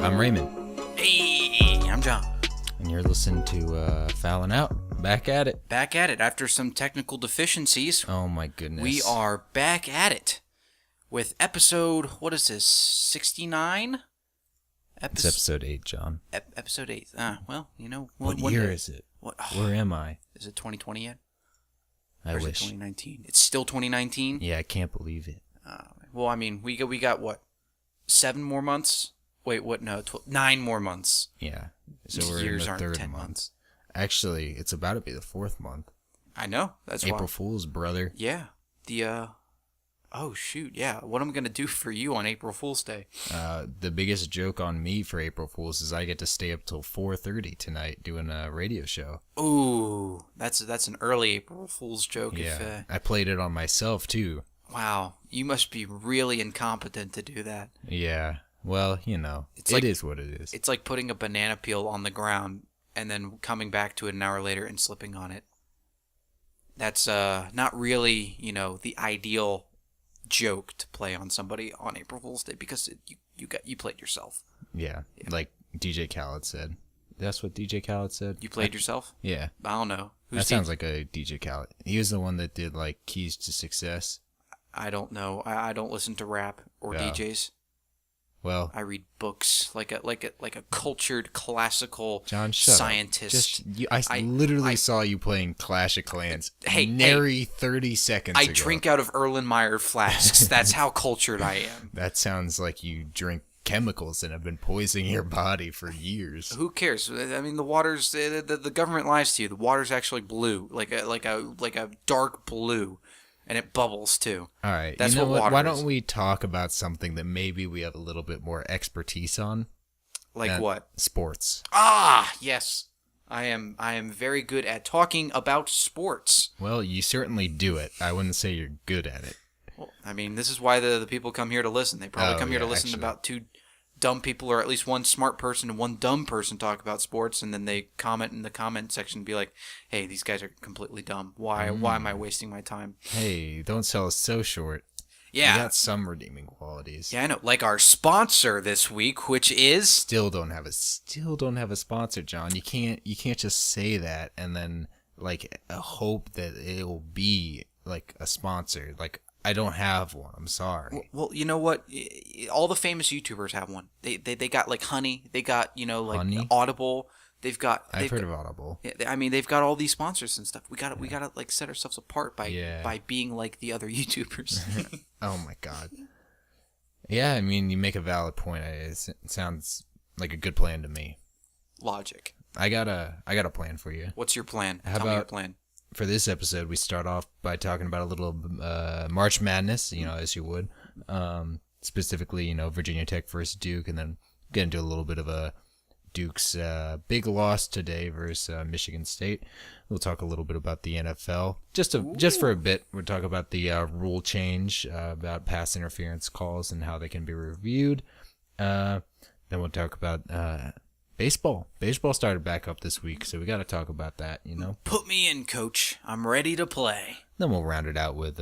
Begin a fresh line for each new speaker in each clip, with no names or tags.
I'm Raymond.
Hey, I'm John.
And you're listening to Foulin Out. Back at it.
Back at it after some technical deficiencies.
Oh my goodness.
We are back at it with episode, what is this, 69?
It's episode 8, John.
Episode 8. Well, you know.
What year is it? Where am I?
Is it 2020 yet?
I
or is
wish.
It 2019? It's still 2019?
Yeah, I can't believe it.
Well, I mean, we got what? 7 more months? Wait, what? No, 9 more months.
Yeah. So we're
Years
in the
aren't
third
10
month.
months.
Actually, it's about to be the 4th month.
I know. That's
April
why.
Fool's, brother.
Yeah. Oh, shoot. Yeah. What am I going to do for you on April Fool's Day?
The biggest joke on me for April Fool's is I get to stay up till 4:30 tonight doing a radio show.
Ooh, that's an early April Fool's joke.
Yeah. I played it on myself, too.
Wow, you must be really incompetent to do that.
Yeah. Well, you know, it is what it is.
It's like putting a banana peel on the ground and then coming back to it an hour later and slipping on it. That's not really, the ideal joke to play on somebody on April Fool's Day because you played yourself.
Yeah, like DJ Khaled said. That's what DJ Khaled said?
You played yourself?
Yeah.
I don't know.
That sounds like a DJ Khaled. He was the one that did, like, Keys to Success.
I don't know. I don't listen to rap or DJs.
Well,
I read books like a cultured classical
John, shut
scientist.
Up. I literally saw you playing Clash of Clans. Nary 30 seconds ago.
I drink out of Erlenmeyer flasks. That's how cultured I am.
That sounds like you drink chemicals and have been poisoning your body for years.
Who cares? I mean, the water's the government lies to you. The water's actually blue, like a dark blue. And it bubbles, too.
All right.
That's what water is.
Why don't we talk about something that maybe we have a little bit more expertise on?
Like what?
Sports.
Ah, yes. I am very good at talking about sports.
Well, you certainly do it. I wouldn't say you're good at it.
Well, I mean, this is why the people come here to listen. They probably come here to listen to about 2 dumb people or at least 1 smart person and 1 dumb person talk about sports, and then they comment in the comment section and be like, hey, these guys are completely dumb. Why am I wasting my time?
Hey, don't sell us so short.
Yeah.
We got some redeeming qualities.
Yeah, I know. Like our sponsor this week, which is
still don't have a sponsor, John. You can't just say that and then like hope that it'll be like a sponsor. Like, I don't have one. I'm sorry.
Well, you know what? All the famous YouTubers have one. They got like Honey. They got like
Honey?
Audible. I've
heard of Audible.
I mean, they've got all these sponsors and stuff. We gotta like set ourselves apart by being like the other YouTubers.
Oh my God. Yeah, I mean, you make a valid point. It sounds like a good plan to me.
Logic.
I got a plan for you.
What's your plan?
Tell
me your plan.
For this episode, we start off by talking about a little March Madness, as you would. Specifically, Virginia Tech versus Duke, and then get into a little bit of a Duke's big loss today versus Michigan State. We'll talk a little bit about the NFL. Just for a bit, we'll talk about the rule change about pass interference calls and how they can be reviewed. Then we'll talk about baseball. Baseball started back up this week, so we got to talk about that,
Put me in, coach. I'm ready to play.
Then we'll round it out with,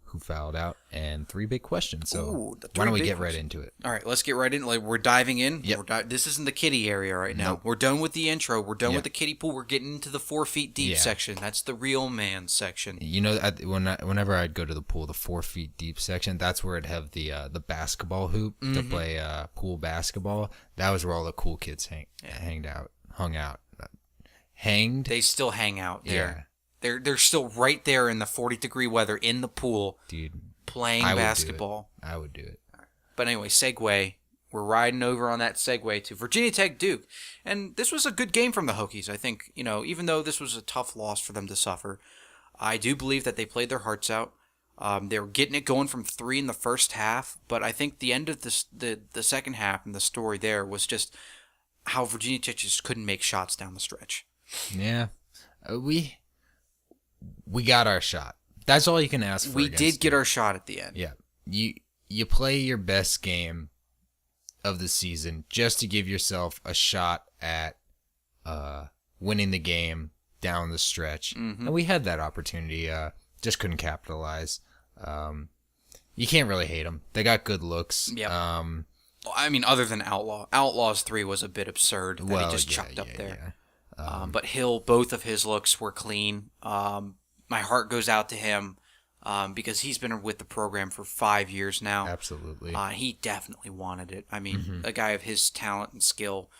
who fouled out and 3 big questions. So why don't we get right into it?
All right, let's get right in. Like, we're diving in.
Yep.
This isn't the kiddie area right now.
Nope.
We're done with the intro. We're done with the kiddie pool. We're getting into the 4 feet deep section. That's the real man section.
Whenever I'd go to the pool, the 4 feet deep section, that's where I'd have the basketball hoop to play pool basketball. That was where all the cool kids hung out.
They still hang out there.
Yeah.
They're still right there in the 40-degree weather in the pool,
dude,
playing basketball.
I would do it.
But anyway, segue. We're riding over on that segue to Virginia Tech Duke. And this was a good game from the Hokies. I think, even though this was a tough loss for them to suffer, I do believe that they played their hearts out. They were getting it going from 3 in the first half, but I think the end of the second half and the story there was just how Virginia Tech just couldn't make shots down the stretch.
Yeah. We got our shot. That's all you can ask for.
We did get our shot at the end.
Yeah. You play your best game of the season just to give yourself a shot at winning the game down the stretch.
Mm-hmm.
And we had that opportunity, just couldn't capitalize. You can't really hate them. They got good looks.
Yep. I mean, other than Outlaw. Outlaws 3 was a bit absurd that he just chucked up there.
Yeah.
But Hill, both of his looks were clean. My heart goes out to him because he's been with the program for 5 years now.
Absolutely.
He definitely wanted it. I mean, a guy of his talent and skill,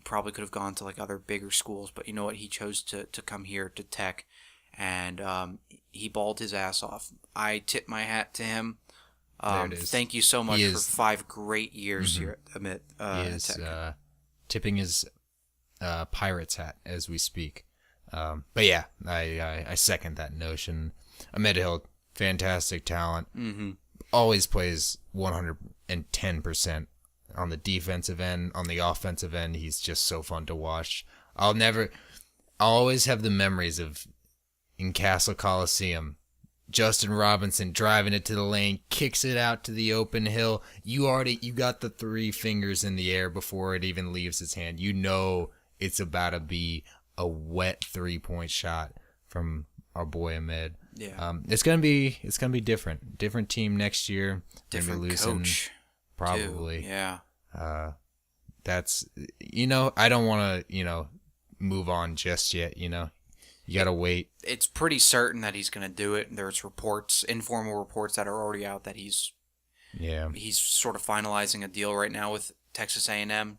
probably could have gone to like other bigger schools, but you know what? He chose to come here to Tech, and he balled his ass off. I tip my hat to him.
There it is.
Thank you so much for 5 great years here at Tech.
Tipping his Pirates hat as we speak. But yeah, I second that notion. Ahmed Hill, fantastic talent. Always plays 110% on the defensive end. On the offensive end, he's just so fun to watch. I'll always have the memories of in Castle Coliseum, Justin Robinson driving it to the lane, kicks it out to the open hill. You got the 3 fingers in the air before it even leaves his hand. You know it's about to be a wet 3-point shot from our boy Ahmed.
Yeah.
It's gonna be different. Different team next year.
Different coach.
Probably.
Too. Yeah.
That's I don't want to move on just yet. You gotta wait.
It's pretty certain that he's gonna do it. There's informal reports that are already out that he's sort of finalizing a deal right now with Texas A&M.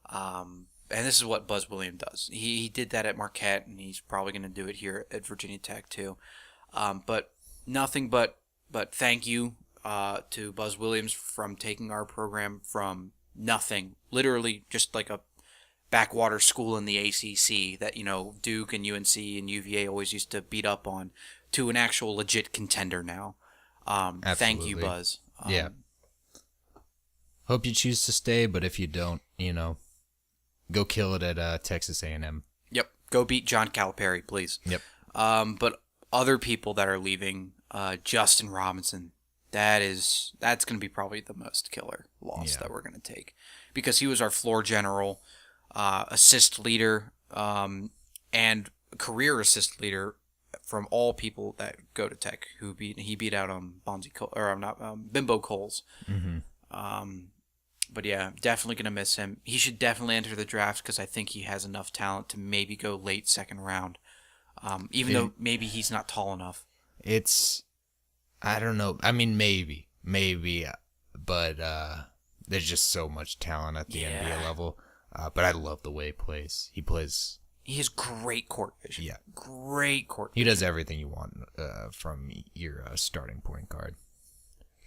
And this is what Buzz Williams does. He did that at Marquette, and he's probably gonna do it here at Virginia Tech too. But nothing but thank you to Buzz Williams from taking our program from nothing, literally just like a backwater school in the ACC that Duke and UNC and UVA always used to beat up on, to an actual legit contender now. Thank you, Buzz.
Yeah. Hope you choose to stay, but if you don't, go kill it at Texas A&M.
Yep. Go beat John Calipari, please.
Yep.
But other people that are leaving, Justin Robinson, that's going to be probably the most killer loss that we're going to take, because he was our floor general, assist leader, and career assist leader from all people that go to Tech. He beat out on Bimbo Coles. But yeah, definitely gonna miss him. He should definitely enter the draft because I think he has enough talent to maybe go late second round, even though maybe he's not tall enough.
I don't know. I mean, maybe, but there's just so much talent at the NBA level. But I love the way he plays. He has
great court vision.
Yeah.
Great court
vision. He does everything you want from your starting point guard.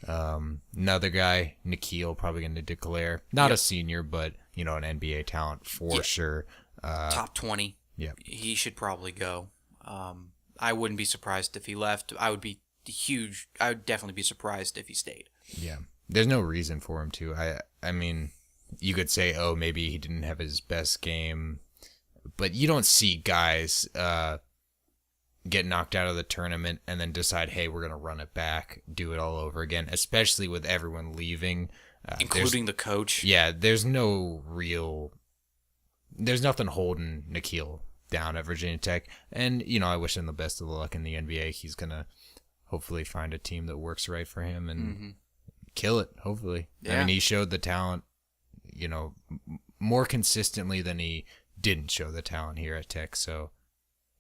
Another guy, Nikhil, probably going to declare. Not a senior, but, an NBA talent for sure.
Top 20.
Yeah.
He should probably go. I wouldn't be surprised if he left. I would definitely be surprised if he stayed.
Yeah. There's no reason for him to. I mean, you could say, oh, maybe he didn't have his best game, but you don't see guys get knocked out of the tournament and then decide, hey, we're going to run it back, do it all over again, especially with everyone leaving.
Including the coach.
Yeah, there's nothing holding Nikhil down at Virginia Tech. And, I wish him the best of luck in the NBA. He's going to hopefully find a team that works right for him and kill it, hopefully.
Yeah.
I mean, he showed the talent, more consistently than he didn't show the talent here at Tech, so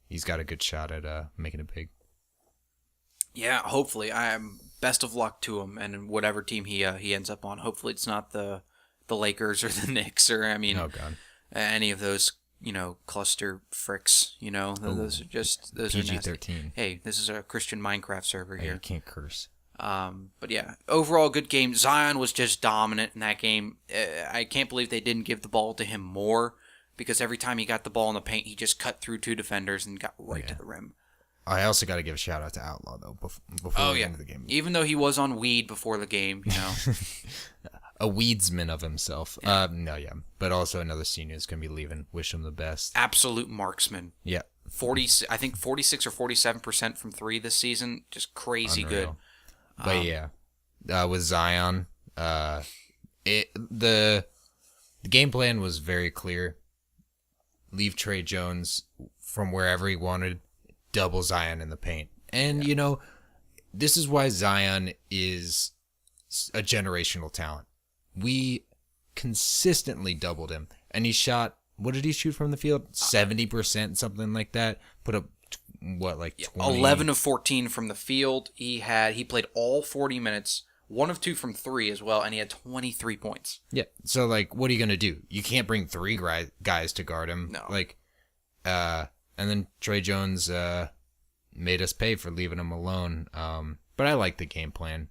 he's got a good shot at making it big.
Yeah, hopefully. Best of luck to him and whatever team he ends up on. Hopefully it's not the Lakers or the Knicks or any of those cluster fricks. Those are
PG-13.
Hey, this is a Christian Minecraft server here.
You can't curse.
But yeah, overall good game. Zion was just dominant in that game. I can't believe they didn't give the ball to him more, because every time he got the ball in the paint, he just cut through 2 defenders and got right to the rim.
I also got to give a shout out to Outlaw though before the end of the game.
Even though he was on weed before the game,
a weedsman of himself. But also another senior is going to be leaving. Wish him the best.
Absolute marksman.
Yeah.
46 or 47% from 3 this season. Just crazy
Unreal.
Good.
But with Zion, the game plan was very clear. Leave Trey Jones from wherever he wanted, double Zion in the paint. And, this is why Zion is a generational talent. we consistently doubled him. And he shot, what did he shoot from the field? 70%, something like that. Put up, like 20?
11 of 14 from the field. He played all 40 minutes, 1 of 2 from 3 as well, and he had 23 points.
Yeah, so, like, what are you going to do? You can't bring 3 guys to guard him.
No.
Like, and then Trey Jones made us pay for leaving him alone. But I like the game plan.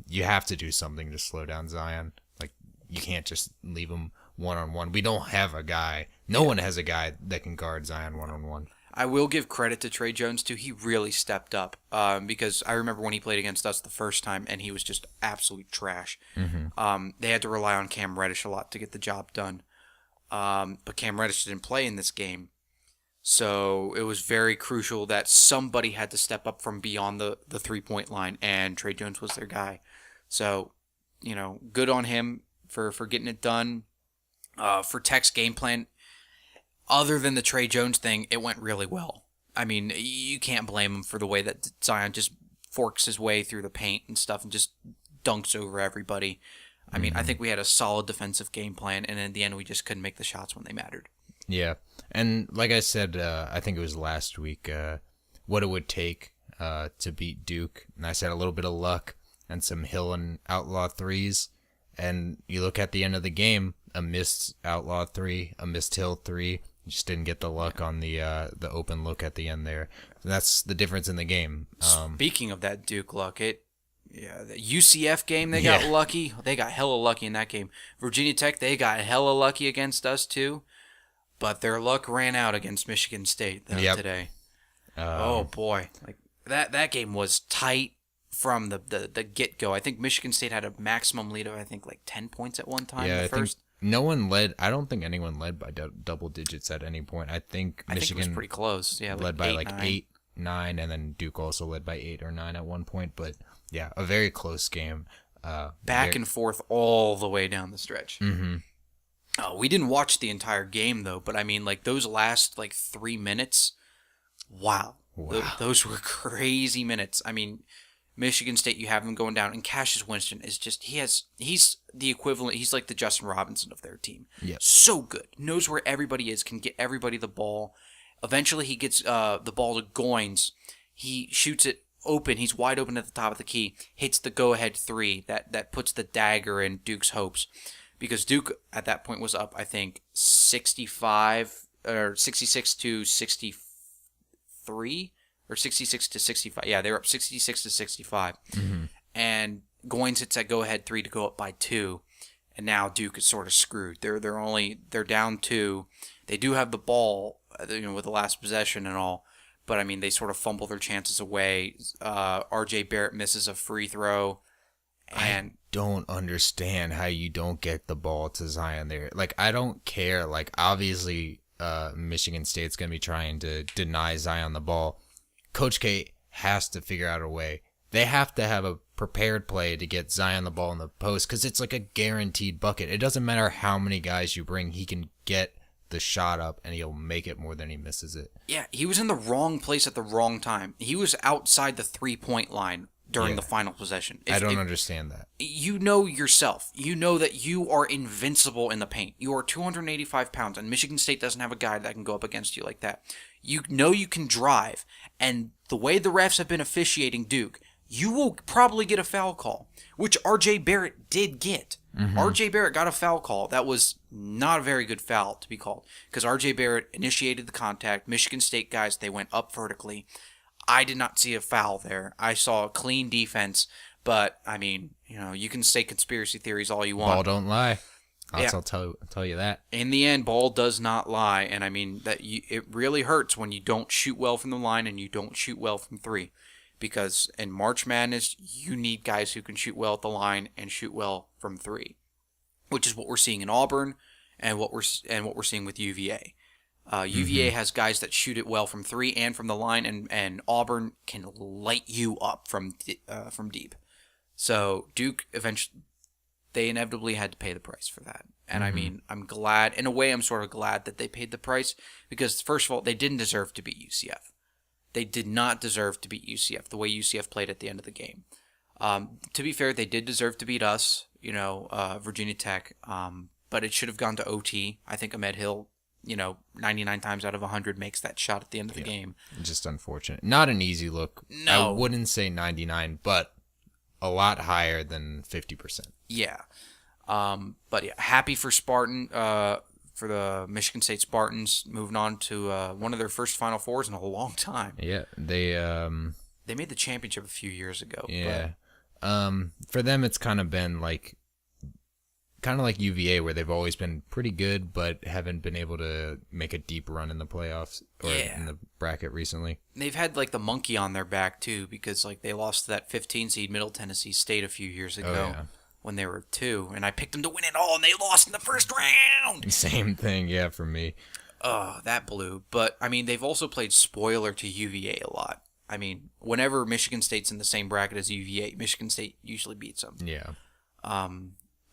You have to do something to slow down Zion. Like, you can't just leave him one-on-one. We don't have a guy. No one has a guy that can guard Zion one-on-one.
I will give credit to Trey Jones, too. He really stepped up because I remember when he played against us the first time, and he was just absolute trash.
Mm-hmm.
They had to rely on Cam Reddish a lot to get the job done. But Cam Reddish didn't play in this game. So it was very crucial that somebody had to step up from beyond the three-point line, and Trey Jones was their guy. So, good on him for getting it done. For Tech's game plan, other than the Trey Jones thing, it went really well. I mean, you can't blame him for the way that Zion just forks his way through the paint and stuff and just dunks over everybody. I mean, I think we had a solid defensive game plan, and in the end, we just couldn't make the shots when they mattered.
Yeah, and like I said, I think it was last week, what it would take to beat Duke. And I said a little bit of luck and some Hill and Outlaw threes. And you look at the end of the game, a missed Outlaw 3, a missed Hill 3. You just didn't get the luck on the open look at the end there. So that's the difference in the game.
Speaking of that Duke luck, the UCF game, they got lucky. They got hella lucky in that game. Virginia Tech, they got hella lucky against us too. But their luck ran out against Michigan State today. Oh boy, like that game was tight from the get go. I think Michigan State had a maximum lead of 10 points at one time.
Yeah, I think no one led. I don't think anyone led by double digits at any point. I think Michigan
it was pretty close. Yeah,
led by 8, 9, and then Duke also led by 8 or 9 at one point. But yeah, a very close game.
Back and forth all the way down the stretch.
Mm-hmm.
Oh, we didn't watch the entire game, though, but I mean, those last, 3 minutes, wow. Those were crazy minutes. I mean, Michigan State, you have them going down, and Cassius Winston is just, he's the equivalent, he's like the Justin Robinson of their team.
Yep.
So good. Knows where everybody is, can get everybody the ball. Eventually, he gets the ball to Goins. He shoots it open. He's wide open at the top of the key. Hits the go-ahead 3 that puts the dagger in Duke's hopes. Because Duke at that point was up, I think, 65 or 66 to 63 or 66 to 65. Yeah, they were up 66 to 65.
Mm-hmm.
And Goins hits that go-ahead 3 to go up by 2. And now Duke is sort of screwed. They're down 2. They do have the ball, with the last possession and all. But I mean, they sort of fumble their chances away. R.J. Barrett misses a free throw. And
I don't understand how you don't get the ball to Zion there. Like, I don't care. Like, obviously, Michigan State's going to be trying to deny Zion the ball. Coach K has to figure out a way. They have to have a prepared play to get Zion the ball in the post because it's like a guaranteed bucket. It doesn't matter how many guys you bring. He can get the shot up, and he'll make it more than he misses it.
Yeah, he was in the wrong place at the wrong time. He was outside the three-point line during the final possession.
I don't understand that.
You know yourself. You know that you are invincible in the paint. You are 285 pounds, and Michigan State doesn't have a guy that can go up against you like that. You know you can drive, and the way the refs have been officiating Duke, you will probably get a foul call, which R.J. Barrett did get.
Mm-hmm.
R.J. Barrett got a foul call. That was not a very good foul to be called, because R.J. Barrett initiated the contact. Michigan State guys, they went up vertically. I did not see a foul there. I saw a clean defense, but I mean, you can say conspiracy theories all you want.
Ball don't lie. I'll tell you that.
In the end, ball does not lie, and I mean it really hurts when you don't shoot well from the line and you don't shoot well from 3, because in March Madness you need guys who can shoot well at the line and shoot well from 3, which is what we're seeing in Auburn and what we're seeing with UVA. UVA has guys that shoot it well from 3 and from the line, and Auburn can light you up from deep. So Duke they inevitably had to pay the price for that. And I mean, I'm glad, in a way I'm sort of glad that they paid the price, because first of all, they didn't deserve to beat UCF. They did not deserve to beat UCF the way UCF played at the end of the game. To be fair, they did deserve to beat us. Virginia Tech, but it should have gone to OT. I think Ahmed Hill, 99 times out of 100 makes that shot at the end of the game.
Just unfortunate. Not an easy look.
No.
I wouldn't say 99, but a lot higher than 50%.
Yeah. But yeah, happy for Spartan, for the Michigan State Spartans, moving on to one of their first Final Fours in a long time.
Yeah, they
made the championship a few years ago.
Yeah. For them, it's kind of been like UVA, where they've always been pretty good, but haven't been able to make a deep run in the playoffs or in the bracket recently.
They've had like the monkey on their back too, because like they lost to that 15 seed Middle Tennessee State a few years ago when they were 2, and I picked them to win it all, and they lost in the first round.
Same thing, yeah, for me.
Oh, that blew. But I mean, they've also played spoiler to UVA a lot. I mean, whenever Michigan State's in the same bracket as UVA, Michigan State usually beats them.
Yeah.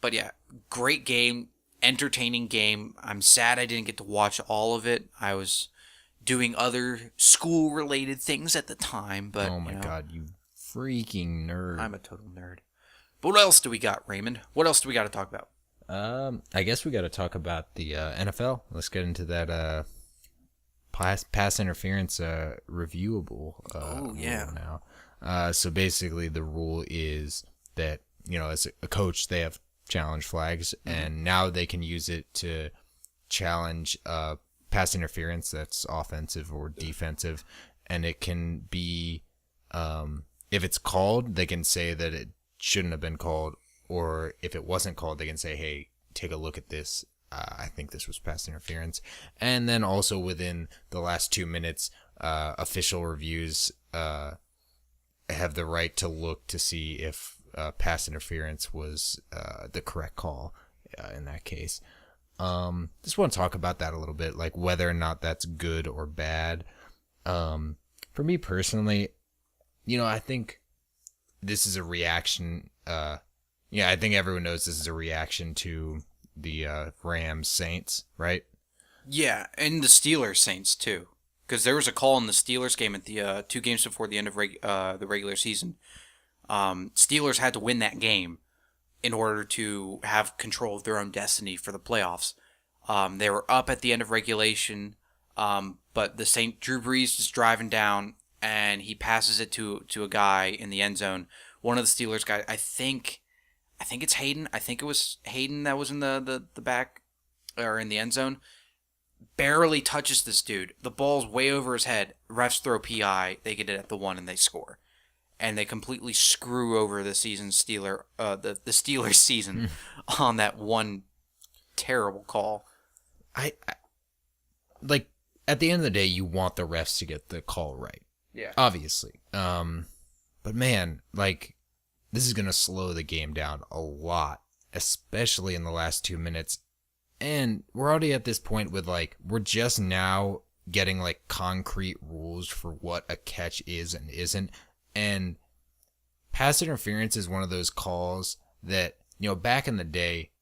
But yeah, great game, entertaining game. I'm sad I didn't get to watch all of it. I was doing other school-related things at the time. But
oh my God, you freaking nerd!
I'm a total nerd. But what else do we got, Raymond? What else do we got to talk about?
I guess we got to talk about the NFL. Let's get into that pass interference reviewable. Rule now. So basically, the rule is that as a coach, they have challenge flags, and now they can use it to challenge pass interference that's offensive or defensive, and it can be if it's called, they can say that it shouldn't have been called, or if it wasn't called, they can say, hey, take a look at this. I think this was pass interference. And then also within the last 2 minutes, official reviews have the right to look to see if pass interference was the correct call in that case. Just want to talk about that a little bit, like whether or not that's good or bad. For me personally, I think this is a reaction. I think everyone knows this is a reaction to the Rams Saints, right?
Yeah, and the Steelers Saints too, because there was a call in the Steelers game at the 2 games before the end of the regular season. Steelers had to win that game in order to have control of their own destiny for the playoffs. They were up at the end of regulation, but Drew Brees is driving down, and he passes it to a guy in the end zone. One of the Steelers guys, I think it's Hayden. I think it was Hayden that was in the back or in the end zone. Barely touches this dude. The ball's way over his head. Refs throw PI. They get it at the 1 and they score. And they completely screw over the the Steelers season on that one terrible call.
I like, at the end of the day, you want the refs to get the call right.
Yeah.
Obviously. But man, like, this is going to slow the game down a lot, especially in the last 2 minutes. And we're already at this point with, like, we're just now getting, like, concrete rules for what a catch is and isn't. And pass interference is one of those calls that, back in the day,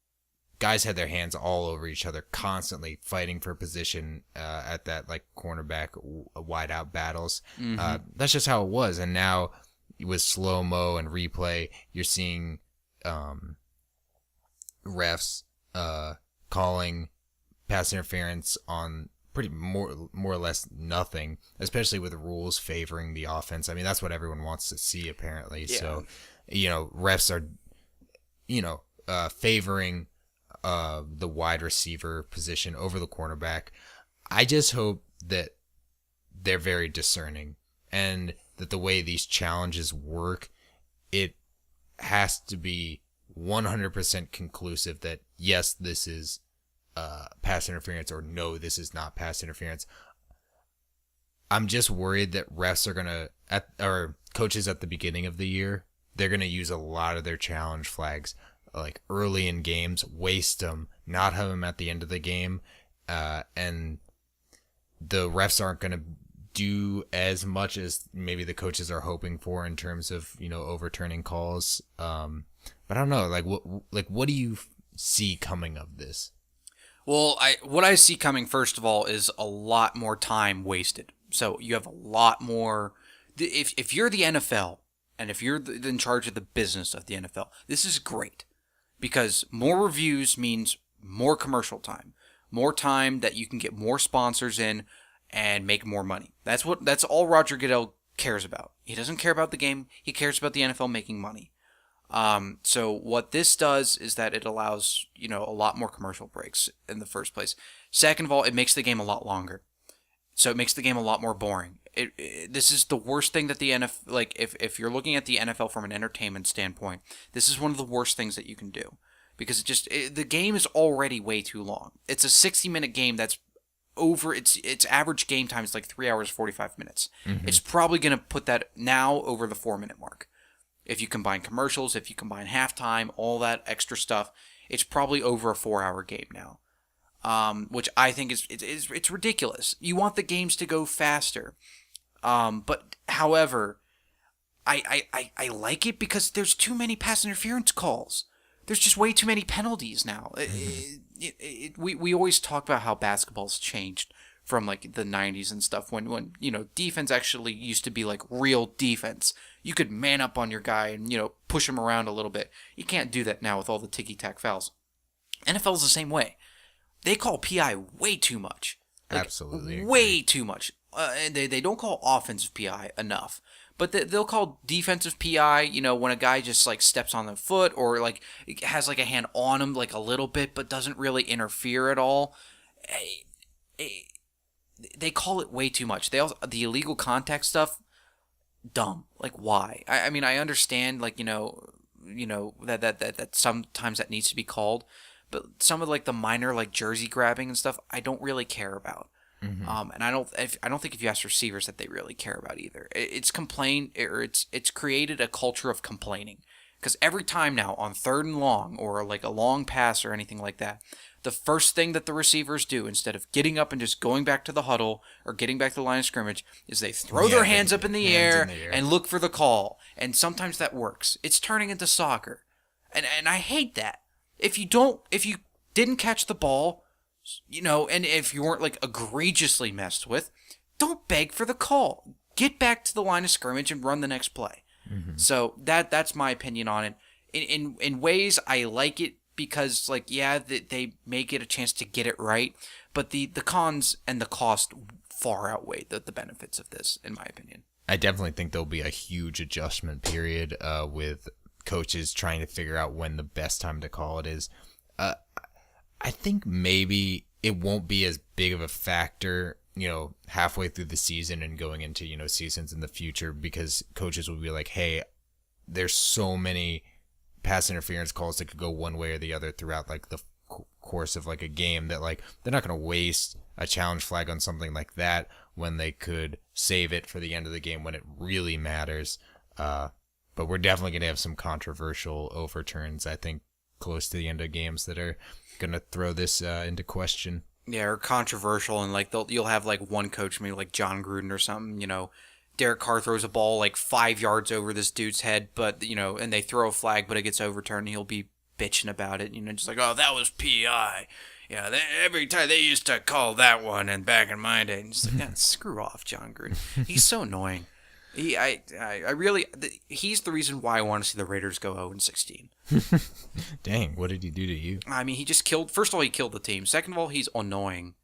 guys had their hands all over each other, constantly fighting for position at that, like, cornerback wide out battles.
Mm-hmm.
That's just how it was. And now with slow-mo and replay, you're seeing refs calling pass interference on pretty more or less nothing, especially with the rules favoring the offense. I mean, that's what everyone wants to see, apparently. Yeah. So, refs are, favoring the wide receiver position over the cornerback. I just hope that they're very discerning, and that the way these challenges work, it has to be 100% conclusive that, yes, this is pass interference, or no, this is not pass interference. I'm just worried that refs are going to, or coaches at the beginning of the year, they're going to use a lot of their challenge flags like early in games, waste them, not have them at the end of the game, and the refs aren't going to do as much as maybe the coaches are hoping for in terms of, overturning calls. But I don't know, what do you see coming of this?
Well, what I see coming, first of all, is a lot more time wasted. So you have a lot more. If you're the NFL, and if you're in charge of the business of the NFL, this is great. because more reviews means more commercial time, more time that you can get more sponsors in and make more money. That's all Roger Goodell cares about. He doesn't care about the game. He cares about the NFL making money. So what this does is that it allows, a lot more commercial breaks in the first place. Second of all, it makes the game a lot longer. So it makes the game a lot more boring. This is the worst thing that the NFL, like if you're looking at the NFL from an entertainment standpoint, this is one of the worst things that you can do, because the game is already way too long. It's a 60-minute game that's over its average game time is like 3 hours 45 minutes. Mm-hmm. It's probably going to put that now over the 4-minute mark. If you combine commercials, if you combine halftime, all that extra stuff, it's probably over a 4-hour game now. Which I think it's ridiculous. You want the games to go faster. But however, I like it because there's too many pass interference calls. There's just way too many penalties now. We always talk about how basketball's changed from like the 90s and stuff when defense actually used to be like real defense. You could man up on your guy and push him around a little bit. You can't do that now with all the ticky-tack fouls. NFL's the same way. They call PI way too much.
Absolutely.
Way too much. They don't call offensive PI enough. But they'll call defensive PI, when a guy just like steps on the foot or like has like a hand on him like a little bit but doesn't really interfere at all. They call it way too much. The illegal contact stuff, dumb. Like why? I mean I understand like that sometimes that needs to be called. But some of like the minor like jersey grabbing and stuff, I don't really care about. Mm-hmm. And I don't think if you ask receivers that they really care about either. It's created a culture of complaining, because every time now on 3rd and long or like a long pass or anything like that, the first thing that the receivers do instead of getting up and just going back to the huddle or getting back to the line of scrimmage is they throw their hands up in the air and look for the call. And sometimes that works. It's turning into soccer, and I hate that. If you didn't catch the ball, and if you weren't like egregiously messed with, don't beg for the call. Get back to the line of scrimmage and run the next play. Mm-hmm. So that's my opinion on it. In ways, I like it because they may get a chance to get it right, but the cons and the cost far outweigh the benefits of this, in my opinion.
I definitely think there'll be a huge adjustment period with coaches trying to figure out when the best time to call it is. I think maybe it won't be as big of a factor, halfway through the season and going into, seasons in the future, because coaches will be like, hey, there's so many pass interference calls that could go one way or the other throughout like the course of like a game that like they're not going to waste a challenge flag on something like that when they could save it for the end of the game when it really matters. But we're definitely going to have some controversial overturns, I think, close to the end of games that are going to throw this into question.
Yeah, or controversial, and like you'll have like one coach, maybe like John Gruden or something, Derek Carr throws a ball like 5 yards over this dude's head, but, and they throw a flag, but it gets overturned, and he'll be bitching about it, just like, oh, that was PI. Yeah, every time they used to call that one, and back in my day, and just like, screw off, John Gruden. He's so annoying. He's the reason why I want to see the Raiders go 0-16.
Dang, what did he do to you?
I mean, first of all, he killed the team. Second of all, he's annoying.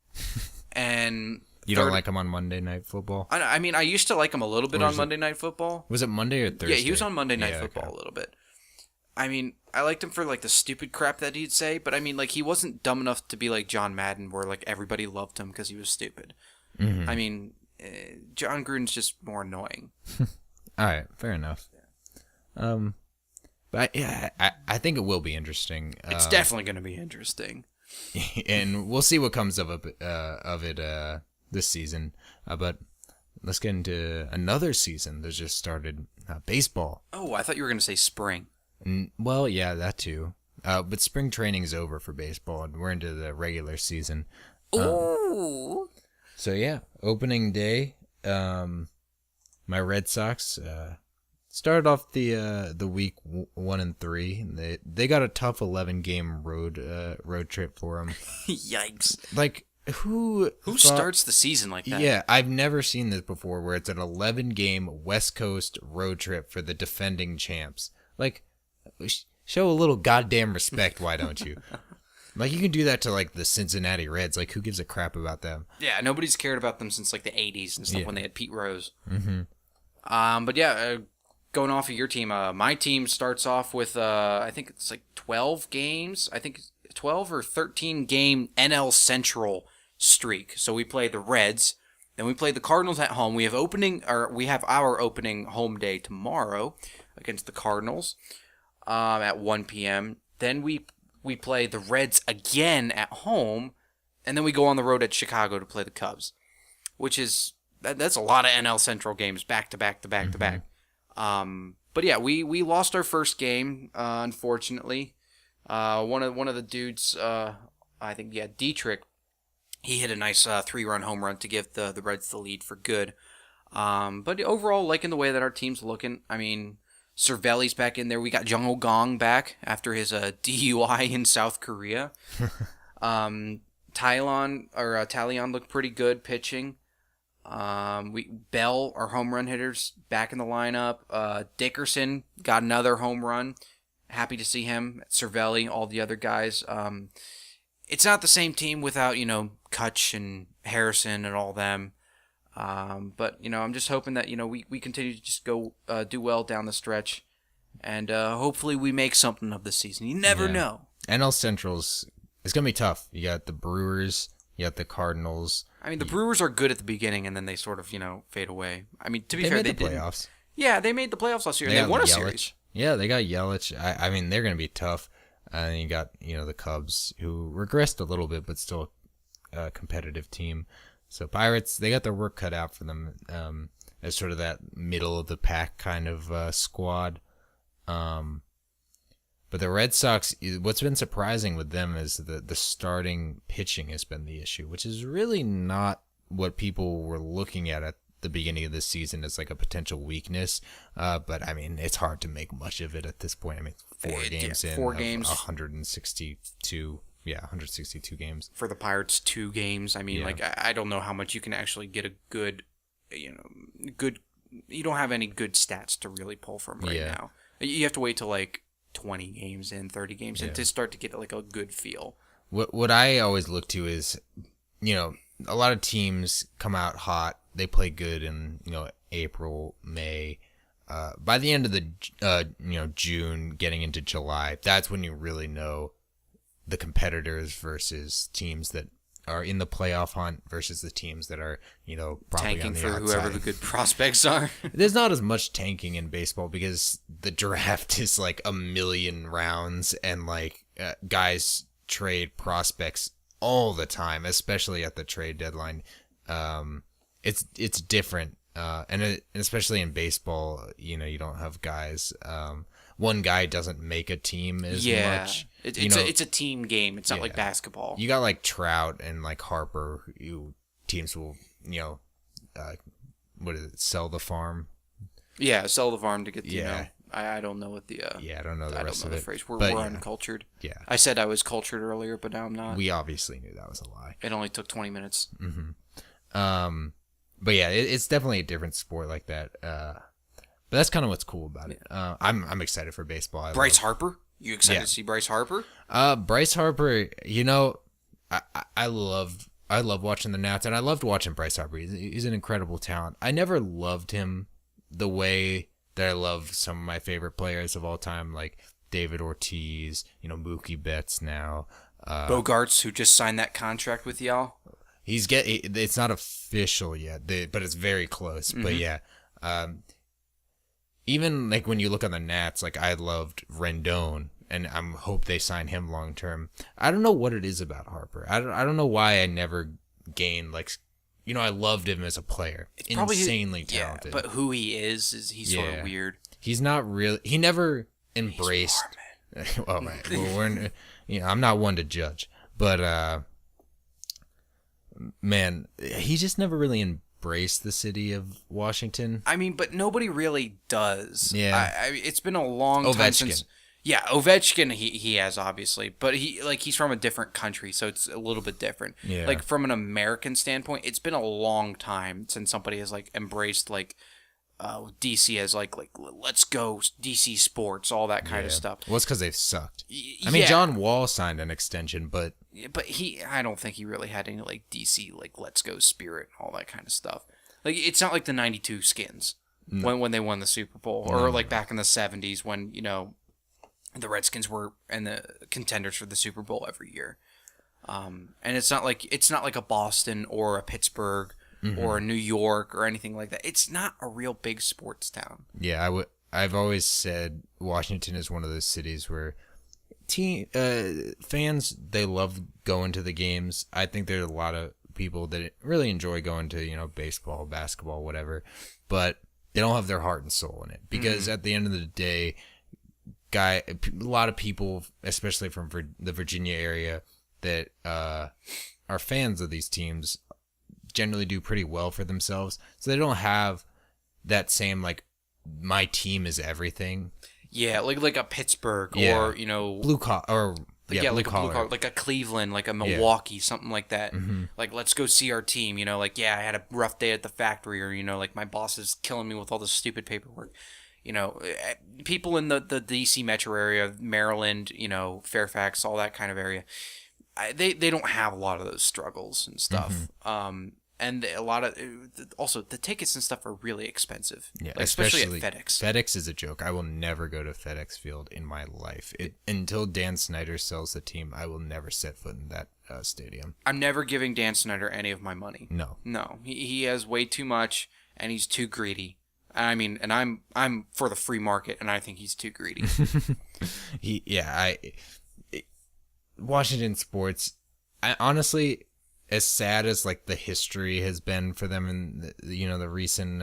And
you don't like him on Monday Night Football?
I mean, I used to like him a little bit on Monday Night Football.
Was it Monday or Thursday?
Yeah, he was on Monday Night Football a little bit. I mean, I liked him for like the stupid crap that he'd say, but I mean, like, he wasn't dumb enough to be like John Madden, where like everybody loved him because he was stupid. Mm-hmm. I mean, John Gruden's just more annoying.
All right, fair enough. Yeah. But yeah, I think it will be interesting.
It's definitely going to be interesting,
and we'll see what comes of it this season. But let's get into another season that just started, baseball.
Oh, I thought you were going to say spring.
Well, yeah, that too. But spring training is over for baseball, and we're into the regular season.
Ooh.
So yeah, opening day, my Red Sox started off the week 1-3. They got a tough 11-game road trip for them.
Yikes!
Like who
starts the season like that?
Yeah, I've never seen this before, where it's an 11-game West Coast road trip for the defending champs. Like, show a little goddamn respect, why don't you? Like, you can do that to, like, the Cincinnati Reds. Like, who gives a crap about them?
Yeah, nobody's cared about them since, like, the 80s and stuff when they had Pete Rose.
Mm-hmm.
But, yeah, going off of your team, my team starts off with, I think it's, like, 12 games. I think 12 or 13 game NL Central streak. So we play the Reds. Then we play the Cardinals at home. We have our opening home day tomorrow against the Cardinals at 1 p.m. Then we play the Reds again at home, and then we go on the road at Chicago to play the Cubs, which is that's a lot of NL Central games back to back to back to back. But yeah, we lost our first game, unfortunately. One of the dudes, I think Dietrich, he hit a nice 3-run home run to give the Reds the lead for good. But overall, liking the way that our team's looking. I mean, Cervelli's back in there. We got Jung Gong back after his DUI in South Korea. Talion looked pretty good pitching. Bell, our home run hitters, back in the lineup. Dickerson got another home run. Happy to see him. Cervelli, all the other guys. It's not the same team without, Kutch and Harrison and all them. But, I'm just hoping that, we continue to just go do well down the stretch. And hopefully we make something of the season. You never know.
NL Central's, it's going to be tough. You got the Brewers, you got the Cardinals.
I mean, the Brewers are good at the beginning, and then they sort of, fade away. I mean, to be fair,
they made the playoffs.
Yeah, they made the playoffs last year, and they won a series.
Yeah, they got Yelich. I mean, they're going to be tough. And then you got, the Cubs, who regressed a little bit, but still a competitive team. So Pirates, they got their work cut out for them as sort of that middle of the pack kind of squad. But the Red Sox, what's been surprising with them is the starting pitching has been the issue, which is really not what people were looking at the beginning of the season as like a potential weakness. But I mean, it's hard to make much of it at this point. I mean, 4 games in, 162. Yeah, 162 games.
For the Pirates, 2 games. I mean, I don't know how much you can actually get a good, good. You don't have any good stats to really pull from right now. You have to wait till like 20 games in, 30 games in to start to get like a good feel.
What I always look to is, a lot of teams come out hot. They play good in, April, May. By the end of the, June, getting into July, that's when you really know the competitors versus teams that are in the playoff hunt versus the teams that are, probably
tanking
on the
for
outside.
whoever the good prospects are.
There's not as much tanking in baseball because the draft is like 1 million rounds and guys trade prospects all the time, especially at the trade deadline. It's different. And especially in baseball, you don't have guys. One guy doesn't make a team as much.
It's a team game. It's not like basketball.
You got like Trout and like Harper. Teams will, what is it? Sell the farm.
Yeah, sell the farm to get the. I don't know what the.
I don't know the rest of
the
it.
phrase. We're uncultured.
Yeah.
I said I was cultured earlier, but now I'm not.
We obviously knew that was a lie.
It only took 20 minutes.
Mm-hmm. But yeah, it's definitely a different sport like that. But that's kind of what's cool about it. I'm excited for baseball.
Bryce Harper? You excited to see Bryce Harper?
Bryce Harper, I love watching the Nats, and I loved watching Bryce Harper. He's an incredible talent. I never loved him the way that I love some of my favorite players of all time, like David Ortiz, Mookie Betts now.
Bogarts, who just signed that contract with y'all.
It's not official yet, but it's very close. Mm-hmm. But yeah, even like when you look on the Nats, like I loved Rendon, and I hope they sign him long term. I don't know what it is about Harper. I don't know why I never gained I loved him as a player. It's insanely talented.
But who he is he's sort of weird.
He's not really. He never embraced. Well, right. Well, I'm not one to judge, but man, he just never really embraced the city of Washington.
I mean, but nobody really does.
Yeah.
It's been a long time since. Yeah, Ovechkin he has obviously, but he's from a different country, so it's a little bit different.
Yeah.
Like from an American standpoint, it's been a long time since somebody has embraced DC as like let's go DC sports, all that kind of stuff.
Well, it's because they've sucked. I mean, John Wall signed an extension, but
I don't think he really had any like DC like let's go spirit, all that kind of stuff. Like it's not like the '92 Skins when they won the Super Bowl, or like back in the '70s when the Redskins were and the contenders for the Super Bowl every year. And it's not like a Boston or a Pittsburgh. Or New York or anything like that. It's not a real big sports town.
Yeah, I've always said Washington is one of those cities where fans, they love going to the games. I think there are a lot of people that really enjoy going to, baseball, basketball, whatever, but they don't have their heart and soul in it because at the end of the day, a lot of people, especially from the Virginia area, that are fans of these teams generally do pretty well for themselves, so they don't have that same like my team is everything.
Yeah, like a Pittsburgh or
blue collar or
blue collar, like a Cleveland, like a Milwaukee, something like that. Like let's go see our team. Like I had a rough day at the factory, or like my boss is killing me with all this stupid paperwork. People in the DC metro area, Maryland, Fairfax, all that kind of area, they don't have a lot of those struggles and stuff. And a lot of also the tickets and stuff are really expensive. Yeah, especially at FedEx.
FedEx is a joke. I will never go to FedEx Field in my life. Until Dan Snyder sells the team, I will never set foot in that stadium.
I'm never giving Dan Snyder any of my money.
No.
He has way too much, and he's too greedy. I mean, and I'm for the free market, and I think he's too greedy.
Washington sports. I honestly. As sad as like the history has been for them in the recent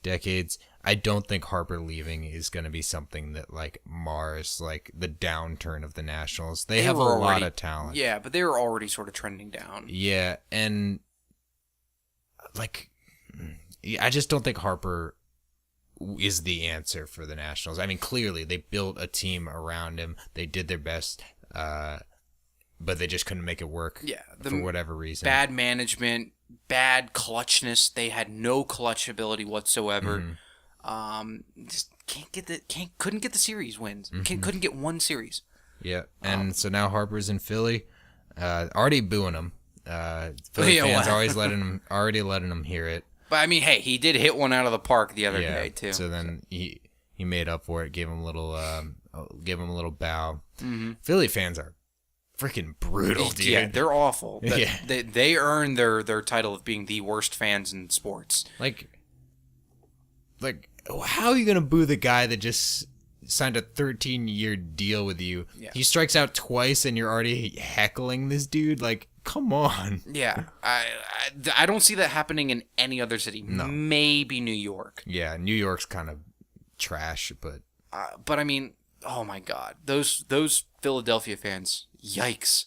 decades, I don't think Harper leaving is going to be something that like mars like the downturn of the Nationals. They have a lot of talent.
Yeah, but they were already sort of trending down.
Yeah, and like I just don't think Harper is the answer for the Nationals. I mean, clearly they built a team around him. They did their best. But they just couldn't make it work for whatever reason.
Bad management, bad clutchness. They had no clutch ability whatsoever. Just couldn't get the series wins. Couldn't get one series.
Yeah, and so now Harper's in Philly, already booing him. Philly fans already letting him hear it.
But I mean, hey, he did hit one out of the park the other day too.
So then he made up for it. Gave him a little bow. Philly fans are freaking brutal, dude.
Yeah, they're awful. They earned their title of being the worst fans in sports.
Like, how are you gonna boo the guy that just signed a 13-year deal with you? Yeah. He strikes out twice, and you're already heckling this dude. Like, come on.
Yeah, I don't see that happening in any other city. No. Maybe New York.
Yeah, New York's kind of trash, but
I mean, oh my God, those Philadelphia fans. Yikes.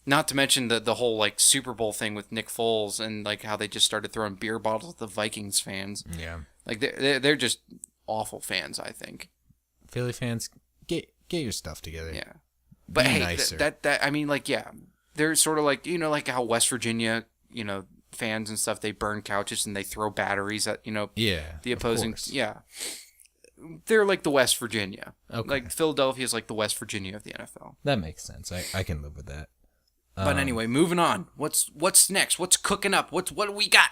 Not to mention the whole like Super Bowl thing with Nick Foles and like how they just started throwing beer bottles at the Vikings fans.
Yeah.
Like they're just awful fans, I think.
Philly fans, get your stuff together.
Yeah. But
be
hey,
nicer.
that I mean like they're sort of like like how West Virginia, fans and stuff, they burn couches and they throw batteries at the opposing They're like the West Virginia. Okay. Like Philadelphia is like the West Virginia of the NFL.
That makes sense. I can live with that.
But anyway, moving on. What's next? What's cooking up? What do we got?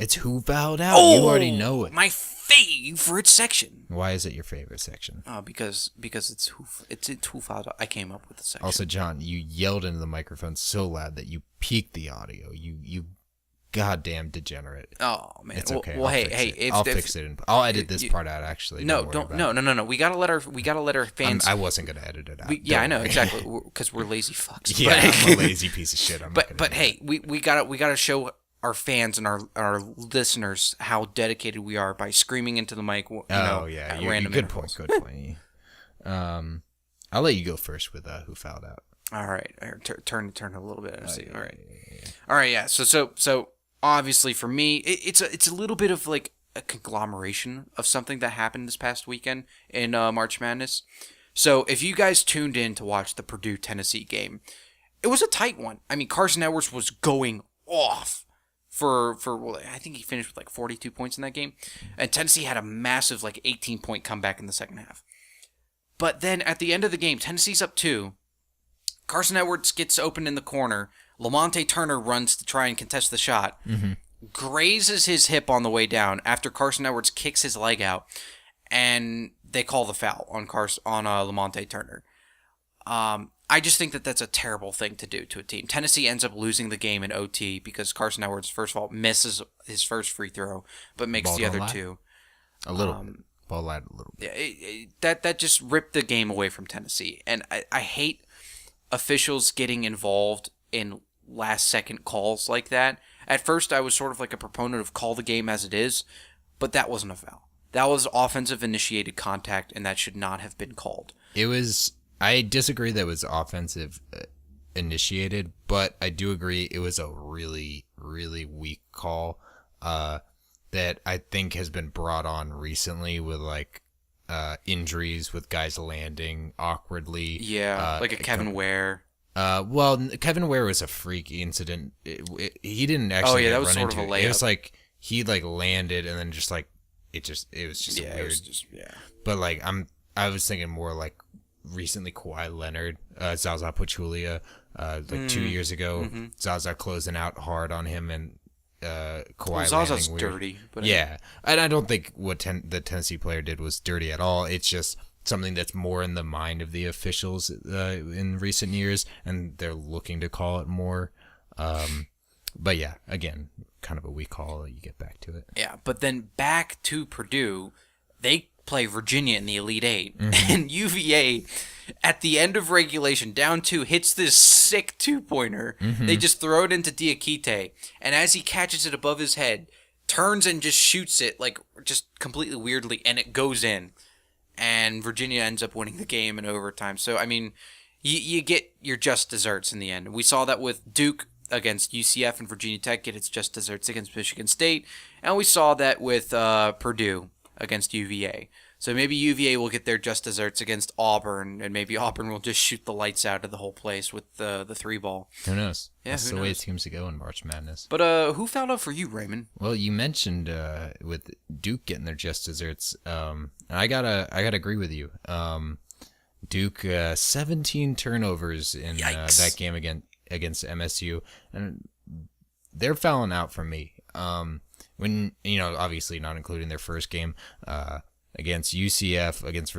It's Who Fouled Out. You already know it.
My favorite section.
Why is it your favorite section?
Because it's Who Fouled Out. I came up with the section.
Also, John, you yelled into the microphone so loud that you peaked the audio. You goddamn degenerate.
Oh man,
it's okay.
Well,
I'll fix it. I'll edit this part out. Actually,
no. We gotta let our fans.
I wasn't gonna edit it out.
I know exactly because we're lazy fucks.
Yeah, I'm a lazy piece of shit.
But hey, we gotta show our fans and our listeners how dedicated we are by screaming into the mic. At random
good
intervals.
Point. Good point. I'll let you go first with Who Fouled Out.
All right, turn a little bit. All right. Yeah. So. Obviously, for me, it's a little bit of like a conglomeration of something that happened this past weekend in March Madness. So if you guys tuned in to watch the Purdue-Tennessee game, it was a tight one. I mean, Carson Edwards was going off well, I think he finished with like 42 points in that game, and Tennessee had a massive like 18-point comeback in the second half. But then at the end of the game, Tennessee's up 2. Carson Edwards gets open in the corner. Lamonte Turner runs to try and contest the shot. Grazes his hip on the way down after Carson Edwards kicks his leg out, and they call the foul on Lamonte Turner. I just think that that's a terrible thing to do to a team. Tennessee ends up losing the game in OT because Carson Edwards, first of all, misses his first free throw, but makes the other 2.
A little bit. Ball lied a little bit.
Yeah, that just ripped the game away from Tennessee. And I hate officials getting involved in last-second calls like that. At first, I was sort of like a proponent of call the game as it is, but that wasn't a foul. That was offensive-initiated contact, and that should not have been called.
I disagree that it was offensive initiated, but I do agree it was a really, really weak call that I think has been brought on recently with like injuries, with guys landing awkwardly.
Yeah, like a Kevin Ware.
Well, Kevin Ware was a freak incident. He didn't actually.
Oh yeah, that was
run
sort
into
of a layup.
It was like he like landed and then just like it was just
Yeah,
weird.
it was just
But like I was thinking more like recently Kawhi Leonard, Zaza Pachulia, like 2 years ago, Zaza closing out hard on him and Kawhi
Zaza's
landing weird.
dirty. But
Yeah, and I don't think what the Tennessee player did was dirty at all. It's just something that's more in the mind of the officials in recent years, and they're looking to call it more. But yeah, again, kind of a weak call. You get back to it.
Yeah, but then back to Purdue, they play Virginia in the Elite Eight, and UVA at the end of regulation, down 2, hits this sick 2-pointer. They just throw it into Diakite, and as he catches it above his head, turns and just shoots it like just completely weirdly, and it goes in. And Virginia ends up winning the game in overtime. So, I mean, you get your just desserts in the end. We saw that with Duke against UCF, and Virginia Tech get its just desserts against Michigan State. And we saw that with Purdue against UVA. So maybe UVA will get their just desserts against Auburn, and maybe Auburn will just shoot the lights out of the whole place with the 3-ball.
Who knows?
Yeah,
That's
who
the way it
knows?
seems to go in March Madness.
But who fouled out for you, Raymond?
Well, you mentioned with Duke getting their just desserts, and I gotta agree with you. Duke 17 turnovers in that game against MSU, and they're fouling out for me. When obviously not including their first game against UCF, against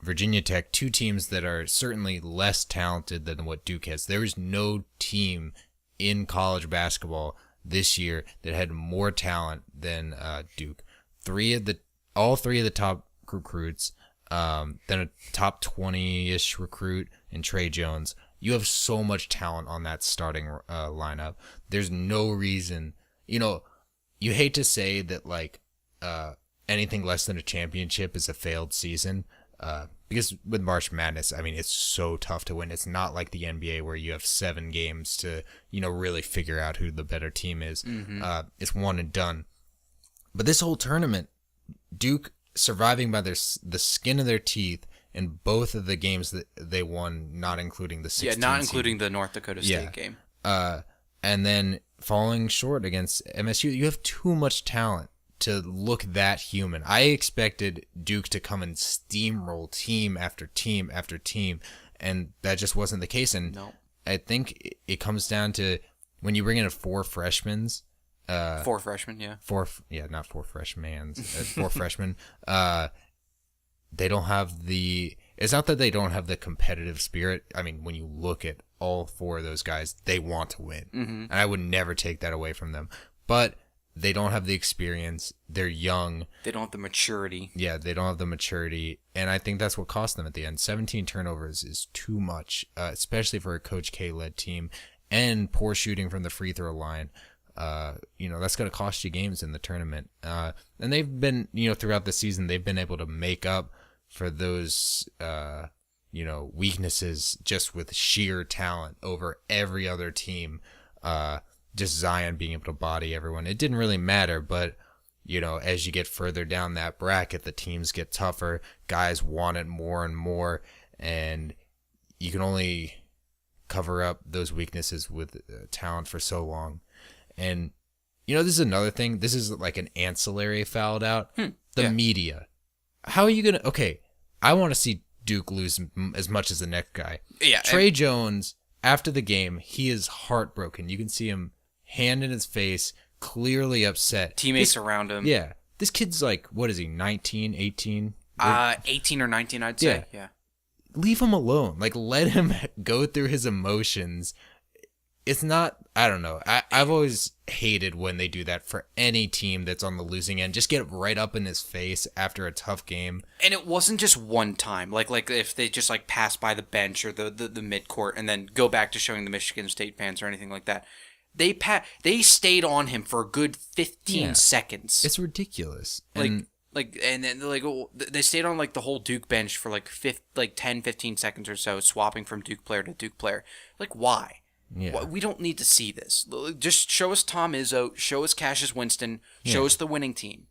Virginia Tech, 2 teams that are certainly less talented than what Duke has. There is no team in college basketball this year that had more talent than Duke. All three of the top recruits, then a top 20-ish recruit in Trey Jones. You have so much talent on that starting lineup. There's no reason, you hate to say that like anything less than a championship is a failed season. Because with March Madness, I mean, it's so tough to win. It's not like the NBA where you have 7 games to, really figure out who the better team is. It's one and done. But this whole tournament, Duke surviving by the skin of their teeth in both of the games that they won, not including the 16
Yeah, not including the North Dakota State game.
And then falling short against MSU. You have too much talent to look that human. I expected Duke to come and steamroll team after team after team, and that just wasn't the case. And
No.
I think it comes down to when you bring in 4 freshmen.
4 freshmen, yeah.
Not 4 freshmen. 4 freshmen. They don't have the. It's not that they don't have the competitive spirit. I mean, when you look at all 4 of those guys, they want to win, and I would never take that away from them. But they don't have the experience. They're young.
They don't have the maturity.
Yeah, they don't have the maturity, and I think that's what cost them at the end. 17 turnovers is too much, especially for a Coach K-led team, and poor shooting from the free throw line. That's going to cost you games in the tournament. And they've been, throughout the season, they've been able to make up for those, weaknesses just with sheer talent over every other team. Just Zion being able to body everyone. It didn't really matter, but, as you get further down that bracket, the teams get tougher. Guys want it more and more, and you can only cover up those weaknesses with talent for so long. And You know, this is another thing. This is like an ancillary fouled out. The
Yeah.
media. How are you going to... Okay, I want to see Duke lose as much as the next guy.
Yeah.
Trey Jones, after the game, he is heartbroken. You can see him, hand in his face, clearly upset.
Teammates around him.
Yeah. This kid's like, what is he, 19, 18?
18 or 19, I'd say. Yeah.
Leave him alone. Like, let him go through his emotions. It's not, I don't know. I've always hated when they do that for any team that's on the losing end. Just get right up in his face after a tough game.
And it wasn't just one time. Like if they just like pass by the bench or the midcourt and then go back to showing the Michigan State fans or anything like that. They stayed on him for a good 15 seconds.
It's ridiculous.
And then they stayed on like the whole Duke bench for like 10, 15 seconds or so, swapping from Duke player to Duke player. Like, why?
Yeah.
We don't need to see this. Just show us Tom Izzo, show us Cassius Winston, show us the winning team.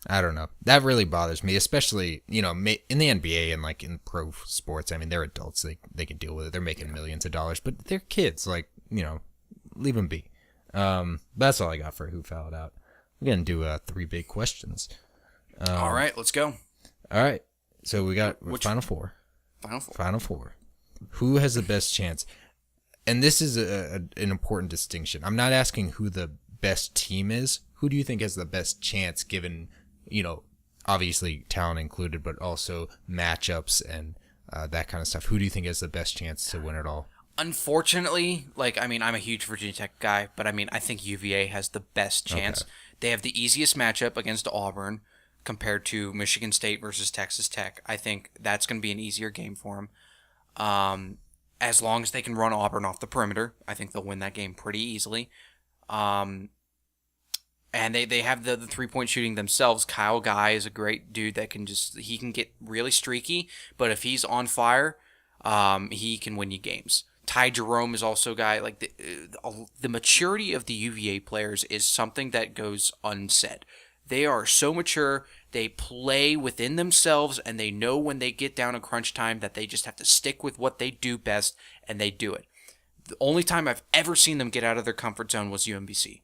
I don't know. That really bothers me, especially, you know, in the NBA and like in pro sports. I mean, they're adults. They can deal with it. They're making millions of dollars, but they're kids. Like, you know, leave them be. That's all I got for Who Fouled Out. We're going to do 3 big questions.
All right, let's go.
All right. So we got Final Four. Final Four. Who has the best chance? And this is an important distinction. I'm not asking who the best team is. Who do you think has the best chance given, you know, obviously talent included, but also matchups and that kind of stuff? Who do you think has the best chance to win it all?
Unfortunately, I'm a huge Virginia Tech guy, but I think UVA has the best chance. Okay. They have the easiest matchup against Auburn compared to Michigan State versus Texas Tech. I think that's going to be an easier game for them. As long as they can run Auburn off the perimeter, I think they'll win that game pretty easily. And they have the 3-point shooting themselves. Kyle Guy is a great dude that he can get really streaky, but if he's on fire, he can win you games. Ty Jerome is also a guy, like the maturity of the UVA players is something that goes unsaid. They are so mature, they play within themselves, and they know when they get down to crunch time that they just have to stick with what they do best, and they do it. The only time I've ever seen them get out of their comfort zone was UMBC.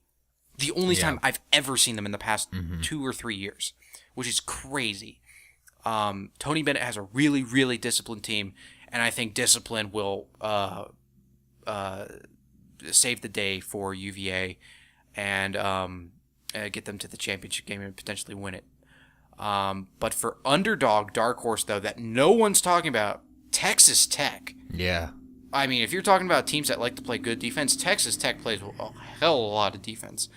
The only time I've ever seen them in the past 2 or 3 years, which is crazy. Tony Bennett has a really, really disciplined team, and I think discipline will save the day for UVA and get them to the championship game and potentially win it. But for underdog, dark horse, though, that no one's talking about, Texas Tech.
Yeah.
I mean, if you're talking about teams that like to play good defense, Texas Tech plays a hell of a lot of defense.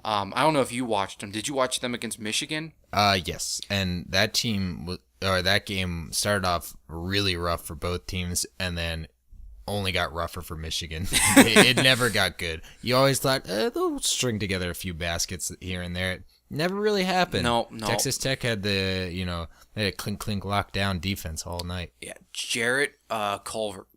I don't know if you watched them. Did you watch them against Michigan?
Yes. And that game started off really rough for both teams, and then only got rougher for Michigan. It never got good. You always thought they'll string together a few baskets here and there. It never really happened.
No.
Texas Tech had they had a clink lockdown defense all night.
Yeah, Jarrett Culver,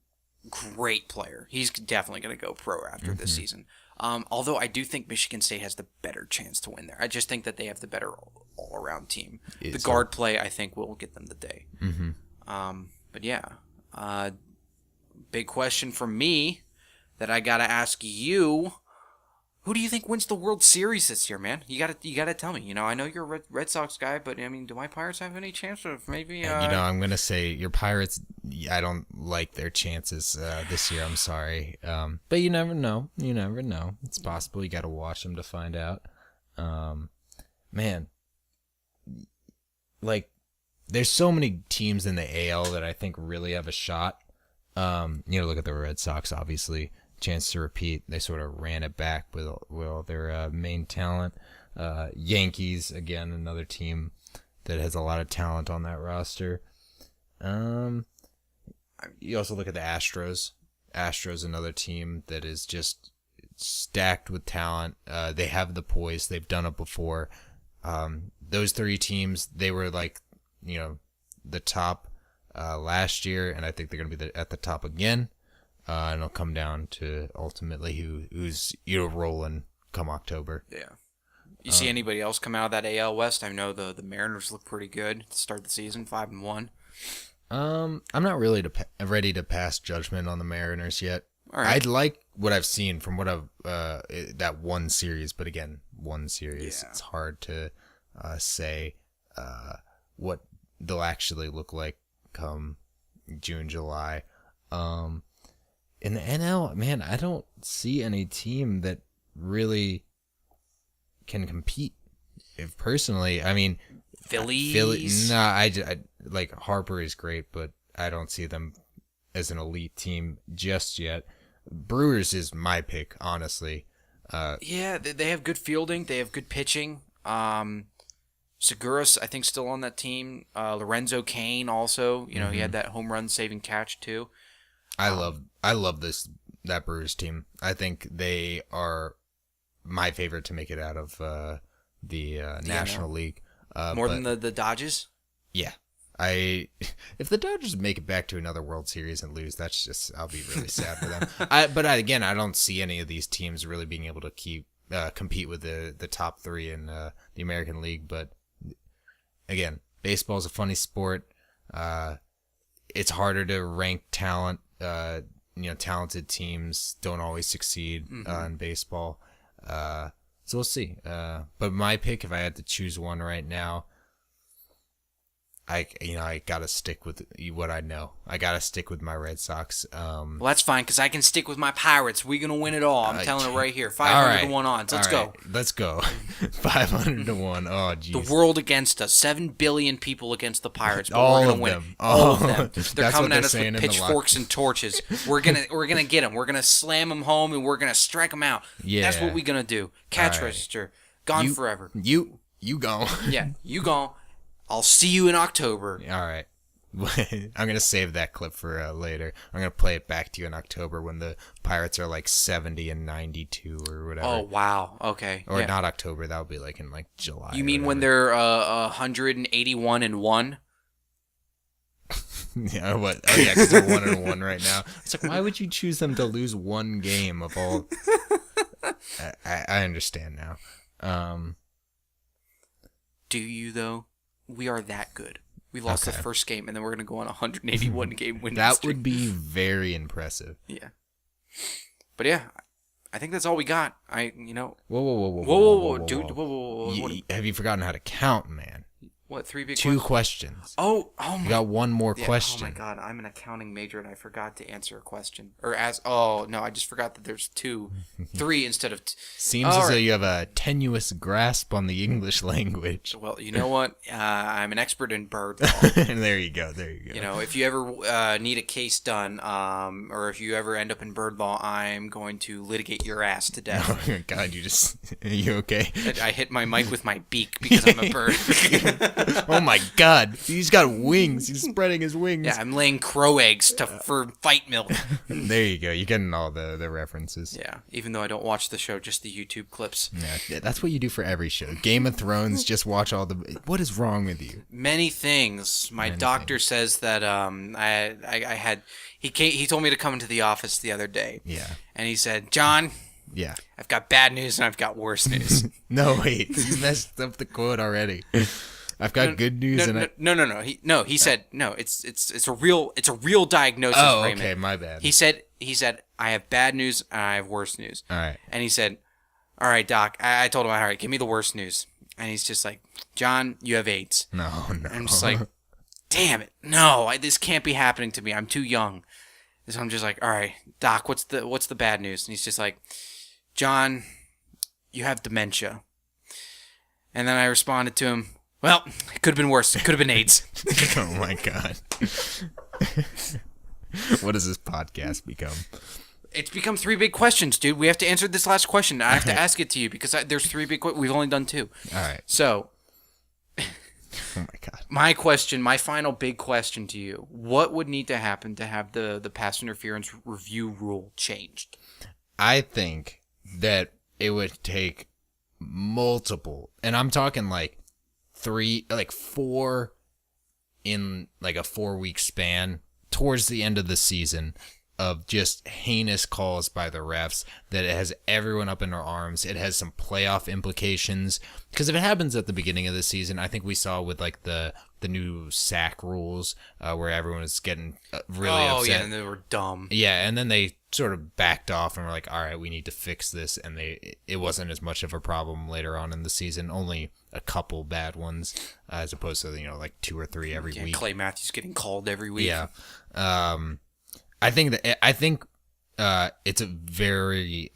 great player. He's definitely going to go pro after this season. Although I do think Michigan State has the better chance to win there. I just think that they have the better all-around team. The guard play, I think, will get them the day. But yeah, big question for me that I gotta ask you: who do you think wins the World Series this year, man? You gotta tell me. I know you're a Red Sox guy, but I mean, do my Pirates have any chance of maybe?
I'm gonna say your Pirates. I don't like their chances this year. I'm sorry, but you never know. You never know. It's possible. You gotta watch them to find out. Man, like, there's so many teams in the AL that I think really have a shot. Look at the Red Sox, obviously. Chance to repeat. They sort of ran it back with all their main talent. Yankees, again, another team that has a lot of talent on that roster. You also look at the Astros. Astros, another team that is just stacked with talent. They have the poise. They've done it before. Those 3 teams, they were like, the top last year, and I think they're going to be at the top again. And it'll come down to ultimately who's rolling come October.
Yeah. You see anybody else come out of that AL West? I know the Mariners look pretty good to start the season, 5-1.
I'm not really ready to pass judgment on the Mariners yet.
All right.
what I've seen from what I've that one series, but again, one series, it's hard to say what they'll actually look like come June, July. In the NL, man, I don't see any team that really can compete. If personally, I mean,
Phillies.
I like Harper is great, but I don't see them as an elite team just yet. Brewers is my pick, honestly.
Yeah, they have good fielding. They have good pitching. Segura's, I think, still on that team. Lorenzo Cain also. You know, he had that home run saving catch too.
I love that Brewers team. I think they are my favorite to make it out of the National League.
More than the Dodgers?
Yeah. If the Dodgers make it back to another World Series and lose, I'll be really sad for them. I don't see any of these teams really being able to compete with the top three in the American League. But again, baseball is a funny sport. It's harder to rank talent. Talented teams don't always succeed in baseball. So we'll see. But my pick, if I had to choose one right now, I gotta stick with what I know. I gotta stick with my Red Sox.
Well, that's fine because I can stick with my Pirates. We're gonna win it all. I'm telling it right here. 500 to 1 odds. Let's go.
Let's go. 500 to 1. Oh, geez.
The world against us. 7 billion people against the Pirates. But
all
we're
of
gonna win
them.
All of them. They're
That's
coming
what
at us
saying
with
in the
pitchforks and torches. We're gonna get them. We're gonna slam them home and we're gonna strike them out.
Yeah.
That's what we're gonna do. Catch register gone forever.
You go.
Yeah, you gone. I'll see you in October.
All right. I'm going to save that clip for later. I'm going to play it back to you in October when the Pirates are like 70 and 92 or whatever.
Oh, wow. Okay.
Or not October. That'll be like in like July.
You mean when they're 181 and 1?
Yeah, what? Oh, yeah, because they're 1-1 right now. It's like, why would you choose them to lose one game of all? I understand now.
Do you, though? We are that good. We lost the first game, and then we're going to go on a 181-game win
That
streak.
would be very impressive.
Yeah. But, yeah, I think that's all we got.
Whoa.
Dude, whoa.
Have you forgotten how to count, man?
What, 3 big
Two
questions?
questions.
Oh my.
You got one more question.
Oh, my God. I'm an accounting major, and I forgot to answer a question. Oh, no, I just forgot that there's 3 instead of...
Seems as though you have a tenuous grasp on the English language.
Well, you know what? I'm an expert in bird law.
There you go.
You know, if you ever need a case done, or if you ever end up in bird law, I'm going to litigate your ass to death.
Oh, my God, are you okay?
I hit my mic with my beak because I'm a bird.
Oh, my God. He's got wings. He's spreading his wings.
Yeah, I'm laying crow eggs for fight milk.
There you go. You're getting all the references.
Yeah, even though I don't watch the show, just the YouTube clips.
Yeah, that's what you do for every show. Game of Thrones, just watch all the... What is wrong with you?
Many things. My doctor says that I had... He told me to come into the office the other day.
Yeah.
And he said, John...
Yeah.
I've got bad news and I've got worse news.
No, wait. You messed up the quote already. I've got good news
No. He said no. It's a real diagnosis.
Oh,
Raymond.
okay, my bad.
He said I have bad news and I have worse news.
All right.
And he said, all right, doc. I told him, all right, give me the worst news. And he's just like, John, you have AIDS.
No.
And I'm just like, damn it, no, this can't be happening to me. I'm too young. So I'm just like, all right, doc, what's the bad news? And he's just like, John, you have dementia. And then I responded to him, well, it could have been worse. It could have been AIDS.
Oh, my God. What does this podcast become?
It's become 3 big questions, dude. We have to answer this last question. I have to ask it to you because there's 3 big questions. We've only done 2.
All right.
So,
oh, my God.
My final big question to you. What would need to happen to have the pass interference review rule changed?
I think that it would take multiple, and I'm talking like 4 in like a 4-week span towards the end of the season of just heinous calls by the refs that it has everyone up in their arms. It has some playoff implications because if it happens at the beginning of the season, I think we saw with like the new sack rules where everyone was getting really upset.
Oh yeah, and they were dumb.
Yeah, and then they sort of backed off and were like, all right, we need to fix this, and it wasn't as much of a problem later on in the season. Only a couple bad ones, as opposed to like 2 or 3 every week.
Clay Matthews getting called every week.
Yeah, I think it's a very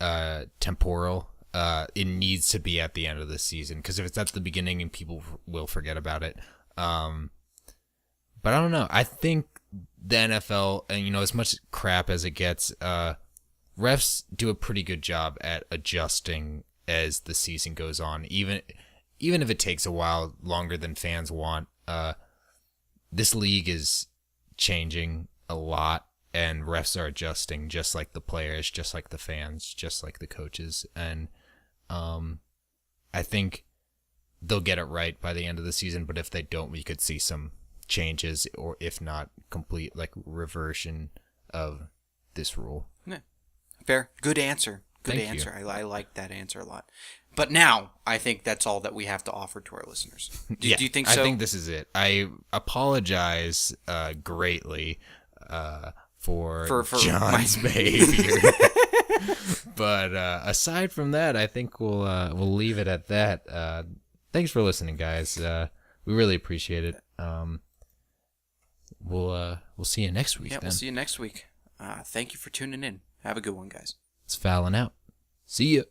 temporal. It needs to be at the end of the season, because if it's at the beginning, and people will forget about it. But I don't know. I think the NFL, and as much crap as it gets, refs do a pretty good job at adjusting as the season goes on. Even if it takes a while longer than fans want, this league is changing a lot, and refs are adjusting, just like the players, just like the fans, just like the coaches. And I think they'll get it right by the end of the season. But if they don't, we could see some changes, or if not complete reversion of this rule.
Yeah. Fair. Good answer. Good
Thank
answer.
you.
I like that answer a lot. But now I think that's all that we have to offer to our listeners. Do you think so?
I think this is it. I apologize greatly for John's behavior. But aside from that, I think we'll leave it at that. Thanks for listening, guys. We really appreciate it. We'll see you next week.
Yeah,
then.
We'll see you next week. Thank you for tuning in. Have a good one, guys.
It's Foulin' Out. See ya.